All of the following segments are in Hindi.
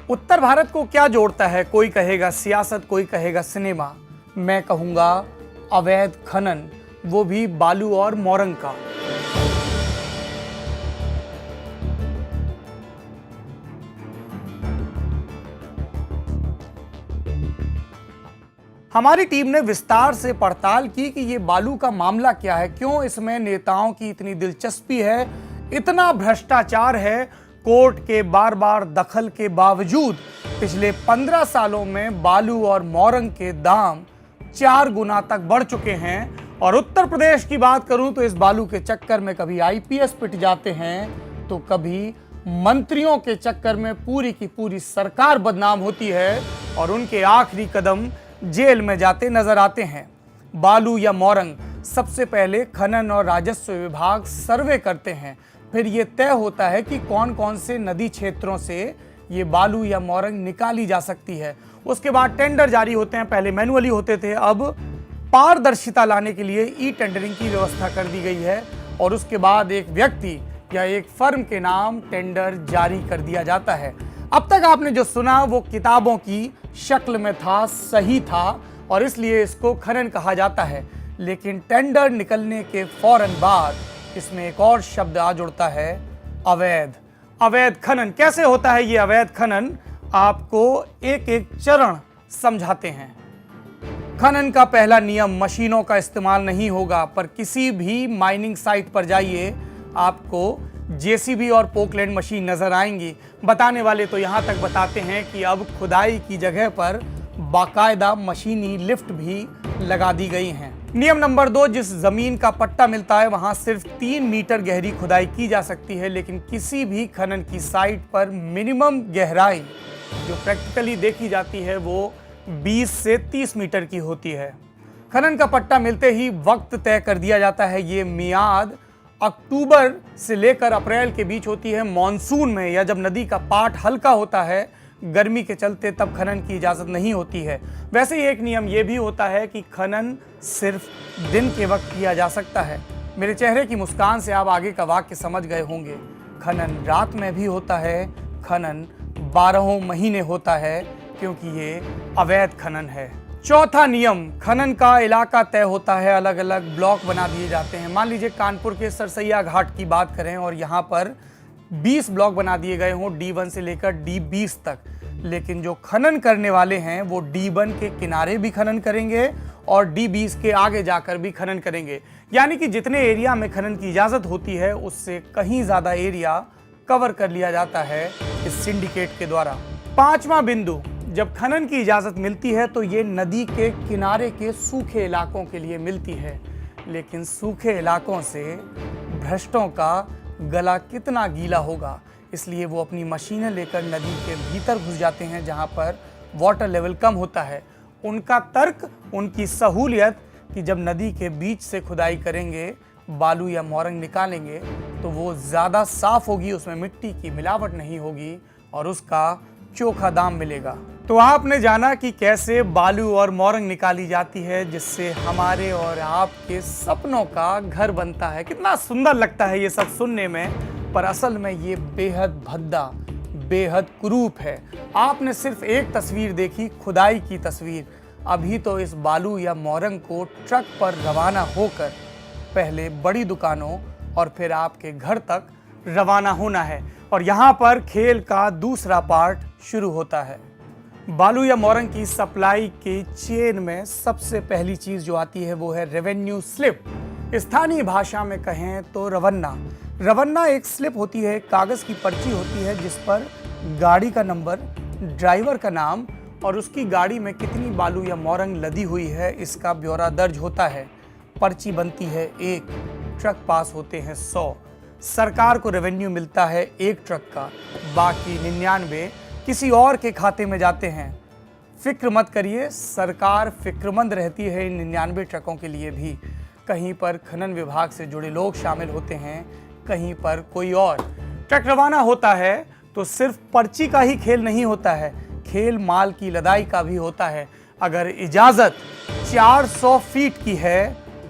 उत्तर भारत को क्या जोड़ता है? कोई कहेगा सियासत, कोई कहेगा सिनेमा, मैं कहूंगा अवैध खनन, वो भी बालू और मोरंग का। हमारी टीम ने विस्तार से पड़ताल की कि ये बालू का मामला क्या है, क्यों इसमें नेताओं की इतनी दिलचस्पी है, इतना भ्रष्टाचार है। कोर्ट के बार बार दखल के बावजूद पिछले 15 सालों में बालू और मोरंग के दाम 4 गुना तक बढ़ चुके हैं। और उत्तर प्रदेश की बात करूं तो इस बालू के चक्कर में कभी आईपीएस पिट जाते हैं तो कभी मंत्रियों के चक्कर में पूरी की पूरी सरकार बदनाम होती है और उनके आखिरी कदम जेल में जाते नजर आते हैं। बालू या मोरंग, सबसे पहले खनन और राजस्व विभाग सर्वे करते हैं, फिर यह तय होता है कि कौन कौन से नदी क्षेत्रों से ये बालू या मोरंग निकाली जा सकती है। उसके बाद टेंडर जारी होते हैं, पहले मैनुअली होते थे, अब पारदर्शिता लाने के लिए ई टेंडरिंग की व्यवस्था कर दी गई है और उसके बाद एक व्यक्ति या एक फर्म के नाम टेंडर जारी कर दिया जाता है। अब तक आपने जो सुना वो किताबों की शक्ल में था, सही था और इसलिए इसको खनन कहा जाता है। लेकिन टेंडर निकलने के फौरन बाद इसमें एक और शब्द आ जुड़ता है, अवैध। अवैध खनन कैसे होता है? ये अवैध खनन आपको एक एक चरण समझाते हैं। खनन का पहला नियम, मशीनों का इस्तेमाल नहीं होगा। पर किसी भी माइनिंग साइट पर जाइए, आपको जेसीबी और पोकलैंड मशीन नजर आएंगी। बताने वाले तो यहां तक बताते हैं कि अब खुदाई की जगह पर बाकायदा मशीनी लिफ्ट भी लगा दी गई हैं। नियम नंबर 2, जिस जमीन का पट्टा मिलता है वहां सिर्फ 3 मीटर गहरी खुदाई की जा सकती है, लेकिन किसी भी खनन की साइट पर मिनिमम गहराई जो प्रैक्टिकली देखी जाती है वो 20 से 30 मीटर की होती है। खनन का पट्टा मिलते ही वक्त तय कर दिया जाता है। ये मियाद अक्टूबर से लेकर अप्रैल के बीच होती है। मॉनसून में या जब नदी का पाट हल्का होता है, गर्मी के चलते, तब खनन की इजाजत नहीं होती है। वैसे ही एक नियम यह भी होता है कि खनन सिर्फ दिन के वक्त किया जा सकता है। मेरे चेहरे की मुस्कान से आप आगे का वाक्य समझ गए होंगे। खनन रात में भी होता है, खनन 12 महीने होता है, क्योंकि ये अवैध खनन है। चौथा नियम, खनन का इलाका तय होता है, अलग अलग ब्लॉक बना दिए जाते हैं। मान लीजिए कानपुर के सरसैया घाट की बात करें और यहाँ पर 20 ब्लॉक बना दिए गए हों, D1 से लेकर D20 तक। लेकिन जो खनन करने वाले हैं वो D1 के किनारे भी खनन करेंगे और D20 के आगे जाकर भी खनन करेंगे। यानी कि जितने एरिया में खनन की इजाजत होती है उससे कहीं ज्यादा एरिया कवर कर लिया जाता है इस सिंडिकेट के द्वारा। पांचवा बिंदु, जब खनन की इजाजत मिलती है तो ये नदी के किनारे के सूखे इलाकों के लिए मिलती है। लेकिन सूखे इलाकों से भ्रष्टों का गला कितना गीला होगा, इसलिए वो अपनी मशीनें लेकर नदी के भीतर घुस जाते हैं जहां पर वाटर लेवल कम होता है। उनका तर्क, उनकी सहूलियत कि जब नदी के बीच से खुदाई करेंगे, बालू या मोरंग निकालेंगे तो वो ज़्यादा साफ होगी, उसमें मिट्टी की मिलावट नहीं होगी और उसका चोखा दाम मिलेगा। तो आपने जाना कि कैसे बालू और मोरंग निकाली जाती है, जिससे हमारे और आपके सपनों का घर बनता है। कितना सुंदर लगता है ये सब सुनने में, पर असल में ये बेहद भद्दा, बेहद कुरूप है। आपने सिर्फ एक तस्वीर देखी, खुदाई की तस्वीर। अभी तो इस बालू या मोरंग को ट्रक पर रवाना होकर पहले बड़ी दुकानों और फिर आपके घर तक रवाना होना है और यहाँ पर खेल का दूसरा पार्ट शुरू होता है। बालू या मोरंग की सप्लाई के चेन में सबसे पहली चीज जो आती है वो है रेवेन्यू स्लिप। स्थानीय भाषा में कहें तो रवन्ना। रवन्ना एक स्लिप होती है, कागज की पर्ची होती है जिस पर गाड़ी का नंबर, ड्राइवर का नाम और उसकी गाड़ी में कितनी बालू या मोरंग लदी हुई है इसका ब्यौरा दर्ज होता है। पर्ची बनती है 1, ट्रक पास होते हैं 100। सरकार को रेवेन्यू मिलता है 1 ट्रक का, बाकी 99 किसी और के खाते में जाते हैं। फिक्र मत करिए, सरकार फिक्रमंद रहती है इन 99 ट्रकों के लिए भी। कहीं पर खनन विभाग से जुड़े लोग शामिल होते हैं, कहीं पर कोई और। ट्रक रवाना होता है तो सिर्फ पर्ची का ही खेल नहीं होता है, खेल माल की लदाई का भी होता है। अगर इजाजत 400 फीट की है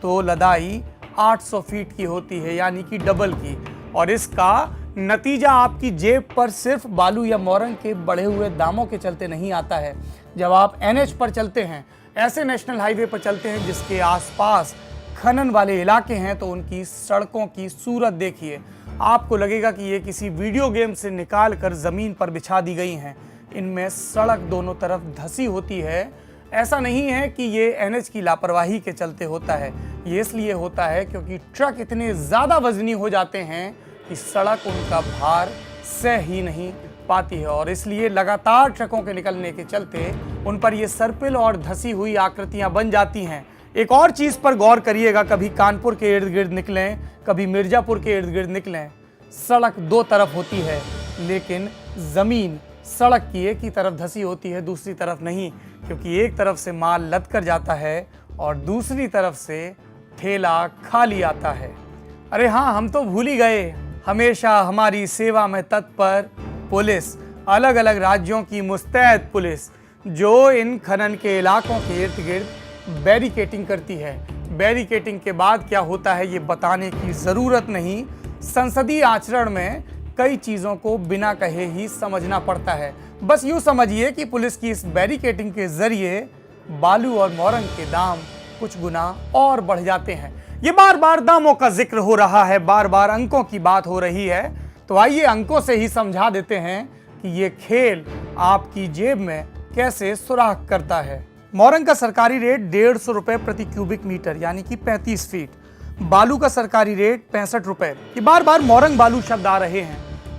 तो लदाई 800 फीट की होती है, यानी कि डबल की। और इसका नतीजा आपकी जेब पर सिर्फ बालू या मोरंग के बढ़े हुए दामों के चलते नहीं आता है। जब आप एनएच पर चलते हैं, ऐसे नेशनल हाईवे पर चलते हैं जिसके आसपास खनन वाले इलाके हैं, तो उनकी सड़कों की सूरत देखिए। आपको लगेगा कि ये किसी वीडियो गेम से निकाल कर जमीन पर बिछा दी गई हैं। इनमें सड़क दोनों तरफ धंसी होती है। ऐसा नहीं है कि ये एनएच की लापरवाही के चलते होता है, ये इसलिए होता है क्योंकि ट्रक इतने ज़्यादा वजनी हो जाते हैं कि सड़क उनका भार सह ही नहीं पाती है, और इसलिए लगातार ट्रकों के निकलने के चलते उन पर ये सर्पिल और धंसी हुई आकृतियां बन जाती हैं। एक और चीज़ पर गौर करिएगा, कभी कानपुर के इर्द गिर्द निकलें, कभी मिर्जापुर के इर्द गिर्द निकलें, सड़क दो तरफ होती है, लेकिन ज़मीन सड़क की एक ही तरफ धंसी होती है, दूसरी तरफ नहीं, क्योंकि एक तरफ से माल लद कर जाता है और दूसरी तरफ से ठेला खाली आता है। अरे हाँ, हम तो भूल ही गए, हमेशा हमारी सेवा में तत्पर पुलिस, अलग अलग राज्यों की मुस्तैद पुलिस, जो इन खनन के इलाकों के इर्द गिर्द बैरिकेटिंग करती है। बैरिकेटिंग के बाद क्या होता है ये बताने की ज़रूरत नहीं। संसदीय आचरण में कई चीज़ों को बिना कहे ही समझना पड़ता है। बस यूँ समझिए कि पुलिस की इस बैरिकेटिंग के ज़रिए बालू और मोरंग के दाम कुछ गुना और बढ़ जाते हैं। ये बार बार दामों का जिक्र हो रहा है, बार बार अंकों की बात हो रही है, तो आइए अंकों से ही समझा देते हैं कि ये खेल आपकी जेब में कैसे सुराख करता है। मोरंग का सरकारी रेट 150 रुपये प्रति क्यूबिक मीटर यानी कि 35 फीट। बालू का सरकारी रेट 65 रुपये। ये बार बार मोरंग बालू शब्द आ रहे हैं।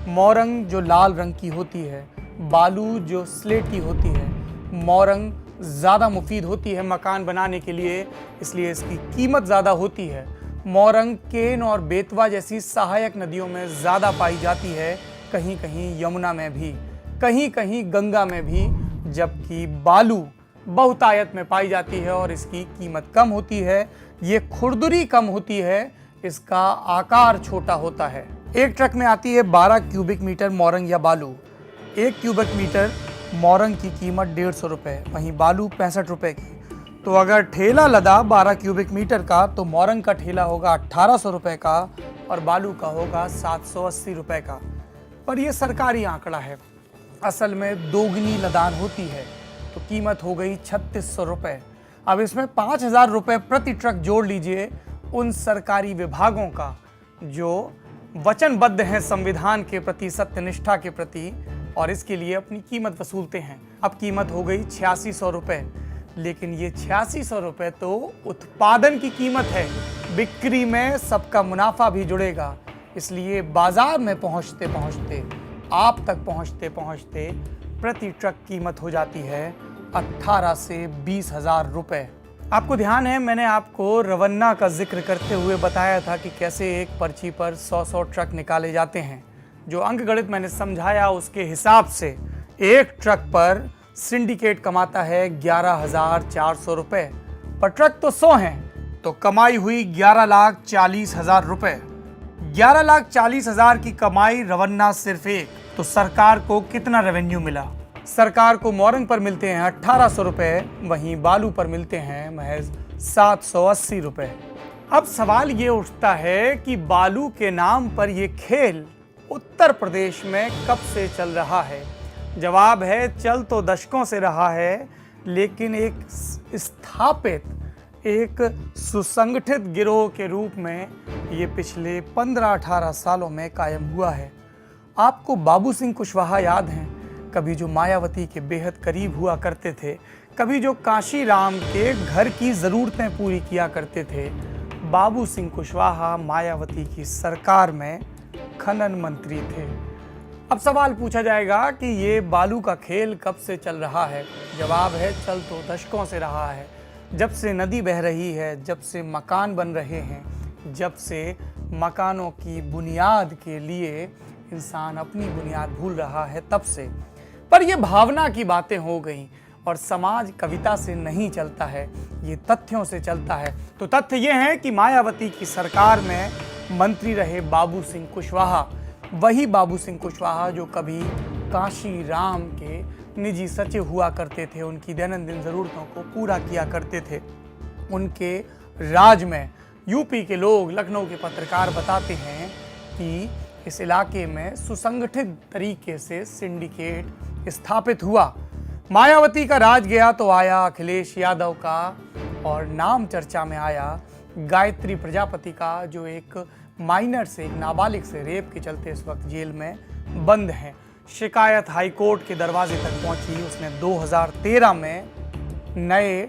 मोरंग जो लाल रंग की होती है, बालू जो स्लेटी होती है। मोरंग ज़्यादा मुफीद होती है मकान बनाने के लिए, इसलिए इसकी कीमत ज़्यादा होती है। मोरंग केन और बेतवा जैसी सहायक नदियों में ज़्यादा पाई जाती है, कहीं कहीं यमुना में भी, कहीं कहीं गंगा में भी, जबकि बालू बहुतायत में पाई जाती है और इसकी कीमत कम होती है। ये खुरदुरी कम होती है, इसका आकार छोटा होता है। एक ट्रक में आती है 12 क्यूबिक मीटर मोरंग या बालू। 1 क्यूबिक मीटर मोरंग की कीमत 150 रुपये, वहीं बालू 65 रुपये की। तो अगर ठेला लदा 12 क्यूबिक मीटर का, तो मोरंग का ठेला होगा 1800 रुपये का और बालू का होगा 780 रुपये का। पर यह सरकारी आंकड़ा है, असल में दोगुनी लदान होती है, तो कीमत हो गई 3600 रुपये। अब इसमें 5000 रुपये प्रति ट्रक जोड़ लीजिए उन सरकारी विभागों का जो वचनबद्ध हैं संविधान के प्रति, सत्यनिष्ठा के प्रति, और इसके लिए अपनी कीमत वसूलते हैं। अब कीमत हो गई 8600 रुपये, लेकिन ये 8600 रुपये तो उत्पादन की कीमत है, बिक्री में सबका मुनाफा भी जुड़ेगा। इसलिए बाजार में पहुंचते पहुंचते, आप तक पहुंचते पहुंचते प्रति ट्रक कीमत हो जाती है 18 से 20,000 रुपये। आपको ध्यान है, मैंने आपको रवन्ना का जिक्र करते हुए बताया था कि कैसे एक पर्ची पर 100 ट्रक निकाले जाते हैं। जो अंक गणित मैंने समझाया उसके हिसाब से एक ट्रक पर सिंडिकेट कमाता है 11,400 रुपये। पर ट्रक तो 100 हैं, तो कमाई हुई 11,40,000 रुपये। 11,40,000 की कमाई रवन्ना सिर्फ एक, तो सरकार को कितना रेवेन्यू मिला? सरकार को मोरंग पर मिलते हैं 1800 रुपये, वहीं बालू पर मिलते हैं महज 780 रुपये। अब सवाल ये उठता है कि बालू के नाम पर यह खेल उत्तर प्रदेश में कब से चल रहा है? जवाब है, चल तो दशकों से रहा है, लेकिन एक स्थापित, एक सुसंगठित गिरोह के रूप में ये पिछले 15-18 सालों में कायम हुआ है। आपको बाबू सिंह कुशवाहा याद हैं? कभी जो मायावती के बेहद करीब हुआ करते थे, कभी जो काशी राम के घर की ज़रूरतें पूरी किया करते थे। बाबू सिंह कुशवाहा मायावती की सरकार में खनन मंत्री थे। अब सवाल पूछा जाएगा कि ये बालू का खेल कब से चल रहा है? जवाब है, चल तो दशकों से रहा है। जब से नदी बह रही है, जब से मकान बन रहे हैं, जब से मकानों की बुनियाद के लिए इंसान अपनी बुनियाद भूल रहा है, तब से। पर ये भावना की बातें हो गई, और समाज कविता से नहीं चलता है, ये तथ्यों से चलता है। तो तथ्य ये है कि मायावती की सरकार में मंत्री रहे बाबू सिंह कुशवाहा, वही बाबू सिंह कुशवाहा जो कभी काशी राम के निजी सचिव हुआ करते थे, उनकी दैनंदिन ज़रूरतों को पूरा किया करते थे। उनके राज में यूपी के लोग, लखनऊ के पत्रकार बताते हैं कि इस इलाके में सुसंगठित तरीके से सिंडिकेट स्थापित हुआ। मायावती का राज गया तो आया अखिलेश यादव का, और नाम चर्चा में आया गायत्री प्रजापति का, जो एक माइनर से, एक नाबालिग से रेप के चलते इस वक्त जेल में बंद हैं। शिकायत हाईकोर्ट के दरवाजे तक पहुंची। उसने 2013 में नए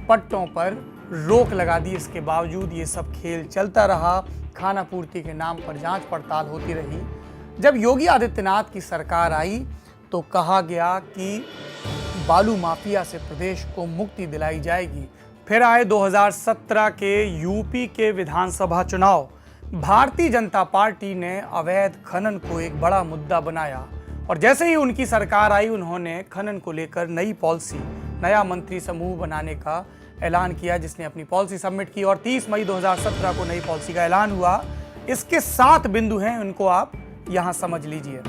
पट्टों पर रोक लगा दी। इसके बावजूद ये सब खेल चलता रहा। खाना पूर्ति के नाम पर जांच पड़ताल होती रही। जब योगी आदित्यनाथ की सरकार आई तो कहा गया कि बालू माफिया से प्रदेश को मुक्ति दिलाई जाएगी। फिर आए 2017 के यूपी के विधानसभा चुनाव। भारतीय जनता पार्टी ने अवैध खनन को एक बड़ा मुद्दा बनाया, और जैसे ही उनकी सरकार आई उन्होंने खनन को लेकर नई पॉलिसी, नया मंत्री समूह बनाने का ऐलान किया, जिसने अपनी पॉलिसी सबमिट की और 30 मई 2017 को नई पॉलिसी का ऐलान हुआ। इसके 7 बिंदु हैं, उनको आप यहां समझ लीजिए।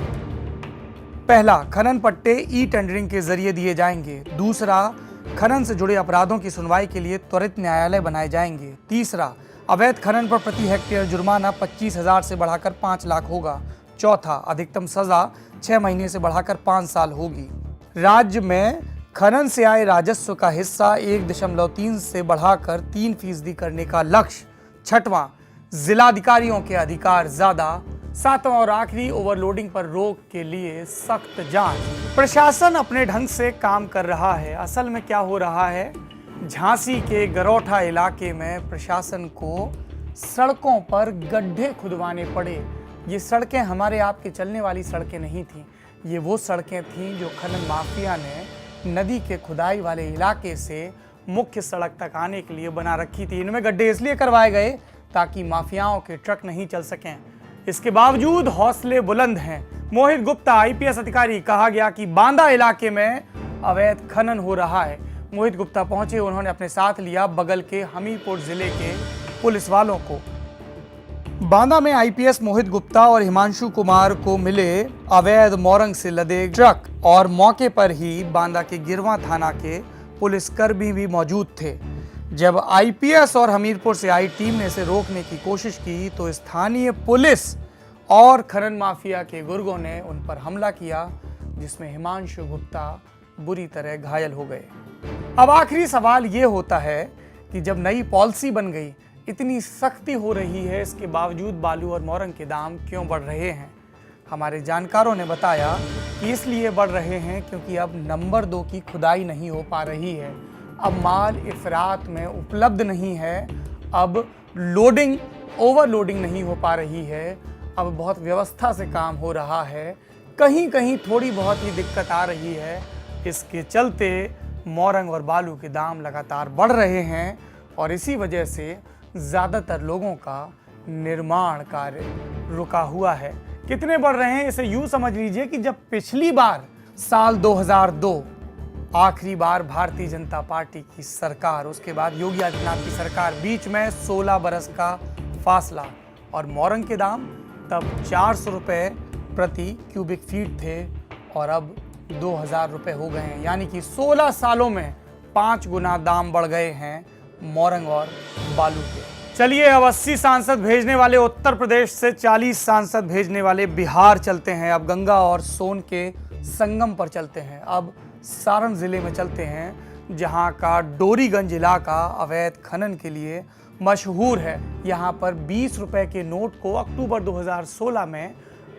पहला, खनन पट्टे ई टेंडरिंग के जरिए दिए जाएंगे। दूसरा, खनन से जुड़े अपराधों की सुनवाई के लिए त्वरित न्यायालय बनाए जाएंगे। तीसरा, अवैध खनन पर प्रति हेक्टेयर जुर्माना 25,000 से बढ़ाकर 5 लाख होगा। चौथा, अधिकतम सजा 6 महीने से बढ़ाकर 5 साल होगी। राज्य में खनन से आए राजस्व का हिस्सा 1.3 से बढ़ाकर 3% करने का लक्ष्य। छठवां, जिलाधिकारियों के अधिकार ज्यादा। सातवां और आखिरी, ओवरलोडिंग पर रोक के लिए सख्त जांच। प्रशासन अपने ढंग से काम कर रहा है। असल में क्या हो रहा है, झांसी के गरौठा इलाके में प्रशासन को सड़कों पर गड्ढे खुदवाने पड़े। ये सड़कें हमारे आपके चलने वाली सड़कें नहीं थीं, ये वो सड़कें थीं जो खनन माफिया ने नदी के खुदाई वाले इलाके से मुख्य सड़क तक आने के लिए बना रखी थी। इनमें गड्ढे इसलिए करवाए गए ताकि माफियाओं के ट्रक नहीं चल सकें। इसके बावजूद हौसले बुलंद हैं। मोहित गुप्ता आईपीएस अधिकारी, कहा गया कि बांदा इलाके में अवैध खनन हो रहा है। मोहित गुप्ता पहुंचे, उन्होंने अपने साथ लिया बगल के हमीरपुर जिले के पुलिस वालों को। बांदा में आईपीएस मोहित गुप्ता और हिमांशु कुमार को मिले अवैध मोरंग से लदे ट्रक, और मौके पर ही बांदा के गिरवा थाना के पुलिसकर्मी भी मौजूद थे। जब आईपीएस और हमीरपुर से आई टीम ने इसे रोकने की कोशिश की तो स्थानीय पुलिस और खनन माफिया के गुर्गों ने उन पर हमला किया, जिसमें हिमांशु गुप्ता बुरी तरह घायल हो गए। अब आखिरी सवाल ये होता है कि जब नई पॉलिसी बन गई, इतनी सख्ती हो रही है, इसके बावजूद बालू और मोरंग के दाम क्यों बढ़ रहे हैं? हमारे जानकारों ने बताया कि इसलिए बढ़ रहे हैं क्योंकि अब नंबर 2 की खुदाई नहीं हो पा रही है। अब माल इफरात में उपलब्ध नहीं है। अब लोडिंग, ओवरलोडिंग नहीं हो पा रही है। अब बहुत व्यवस्था से काम हो रहा है। कहीं कहीं थोड़ी बहुत ही दिक्कत आ रही है। इसके चलते मोरंग और बालू के दाम लगातार बढ़ रहे हैं, और इसी वजह से ज़्यादातर लोगों का निर्माण कार्य रुका हुआ है। कितने बढ़ रहे हैं, इसे यूँ समझ लीजिए कि जब पिछली बार साल 2002 आखिरी बार भारतीय जनता पार्टी की सरकार, उसके बाद योगी आदित्यनाथ की सरकार, बीच में 16 बरस का फासला, और मोरंग के दाम तब 400 रुपये प्रति क्यूबिक फीट थे और अब 2000 रुपये हो गए हैं। यानी कि 16 सालों में 5 गुना दाम बढ़ गए हैं मोरंग और बालू के। चलिए अब 80 सांसद भेजने वाले उत्तर प्रदेश से 40 सांसद भेजने वाले बिहार चलते हैं। अब गंगा और सोन के संगम पर चलते हैं। अब सारण जिले में चलते हैं, जहां का डोरीगंज इलाका अवैध खनन के लिए मशहूर है। यहां पर 20 रुपए के नोट को अक्टूबर 2016 में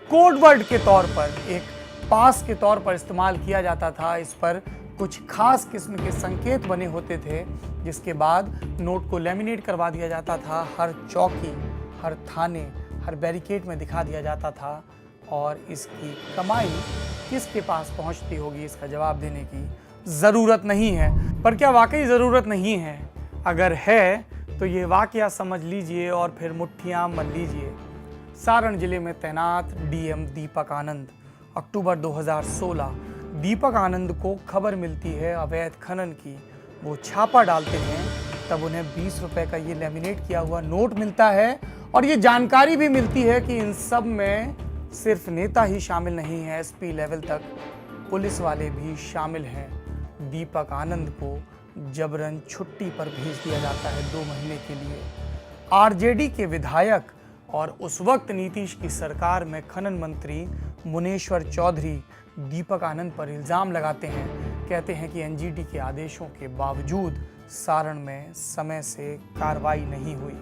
कोडवर्ड के तौर पर, एक पास के तौर पर इस्तेमाल किया जाता था। इस पर कुछ खास किस्म के संकेत बने होते थे, जिसके बाद नोट को लेमिनेट करवा दिया जाता था। हर चौकी, हर थाने, हर बैरिकेड में दिखा दिया जाता था, और इसकी कमाई किसके पास पहुंचती होगी, इसका जवाब देने की ज़रूरत नहीं है। पर क्या वाकई ज़रूरत नहीं है? अगर है तो ये वाकया समझ लीजिए और फिर मुट्ठियाँ मल लीजिए। सारण जिले में तैनात डीएम दीपक आनंद, अक्टूबर 2016। दीपक आनंद को खबर मिलती है अवैध खनन की। वो छापा डालते हैं, तब उन्हें 20 रुपए का ये लेमिनेट किया हुआ नोट मिलता है, और ये जानकारी भी मिलती है कि इन सब में सिर्फ नेता ही शामिल नहीं है, एसपी लेवल तक पुलिस वाले भी शामिल हैं। दीपक आनंद को जबरन छुट्टी पर भेज दिया जाता है 2 महीने के लिए। आरजेडी के विधायक और उस वक्त नीतीश की सरकार में खनन मंत्री मुनेश्वर चौधरी दीपक आनंद पर इल्ज़ाम लगाते हैं, कहते हैं कि एनजीटी के आदेशों के बावजूद सारण में समय से कार्रवाई नहीं हुई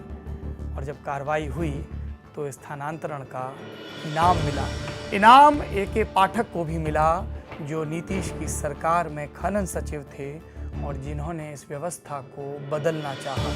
और जब कार्रवाई हुई तो स्थानांतरण का इनाम मिला। इनाम ए.के. पाठक को भी मिला, जो नीतीश की सरकार में खनन सचिव थे और जिन्होंने इस व्यवस्था को बदलना चाहा।